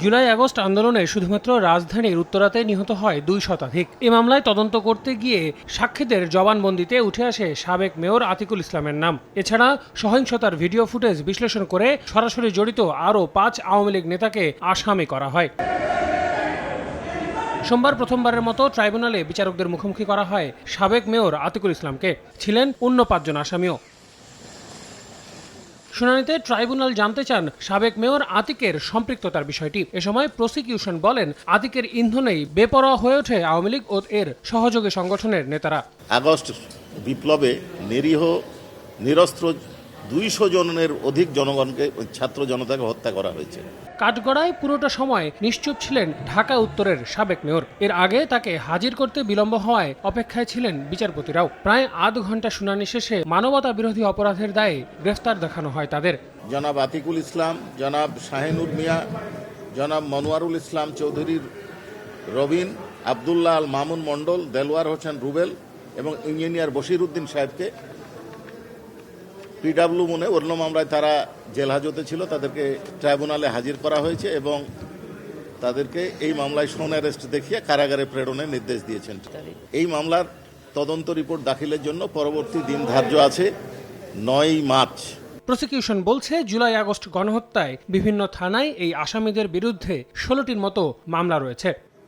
July August আন্দোলনে শুধুমাত্র রাজধানীর উত্তরাতে নিহত হয় 2 শতাধিক। এই মামলায় তদন্ত করতে গিয়ে সাক্ষীদের জবানবন্দিতে উঠে আসে সাবেক মেয়র আতিকুল ইসলামের নাম। এছাড়া সহিংসতার ভিডিও ফুটেজ বিশ্লেষণ করে সরাসরি জড়িত আরও 5 আওয়ামী লীগ নেতাকে আসামি করা হয়। সোমবার প্রথমবারের মতো ট্রাইব্যুনালে বিচারকদের মুখোমুখি করা হয় সাবেক মেয়র আতিকুল ইসলামকে। ছিলেন অন্য 5 জন আসামিও। শুনানিতে ট্রাইব্যুনাল জানতে চান সাবেক মেয়র আতিকের সম্পৃক্ততার বিষয়টি। এ সময় প্রসিকিউশন বলেন, আতিকের ইন্ধনেই বেপরোয়া হয়ে ওঠে আওয়ামী লীগ ও এর সহযোগী সংগঠনের নেতারা। আগস্ট বিপ্লবে নিরীহ নিরস্ত্র 200 জনের অধিক জনগণকে, ছাত্র জনতাকে হত্যা করা হয়েছে। কাঠগড়ায় পুরোটা সময় নিশ্চুপ ছিলেন ঢাকা উত্তরের সাবেক মেয়র। এর আগে তাকে হাজির করতে বিলম্ব হওয়ায় অপেক্ষায় ছিলেন বিচারপতিরাও। প্রায় আধ ঘন্টা শুনানি শেষে মানবতা বিরোধী অপরাধের দায়ে গ্রেফতার দেখানো হয় তাদের। জনাব আতিকুল ইসলাম, জনাব শাহিনুর মিয়া, জনাব মনোয়ারুল ইসলাম চৌধুরীর রবিন, আবদুল্লাহ আল মামুন মণ্ডল, দেলওয়ার হোসেন রুবেল এবং ইঞ্জিনিয়ার বশির উদ্দিন সাহেবকে পিডাব্লিউ মনে অন্য মামলায় তারা জেল হাজতে ছিল, তাদেরকে ট্রাইব্যুনালে হাজির করা হয়েছে এবং তাদেরকে এই মামলায় শোন অ্যারেস্ট দেখিয়ে কারাগারে প্রেরণের নির্দেশ দিয়েছেন। এই মামলার তদন্ত রিপোর্ট দাখিলের জন্য পরবর্তী দিন ধার্য আছে 9 মার্চ। প্রসিকিউশন বলছে, জুলাই আগস্ট গণহত্যায় বিভিন্ন থানায় এই আসামিদের বিরুদ্ধে 16টির মতো মামলা রয়েছে।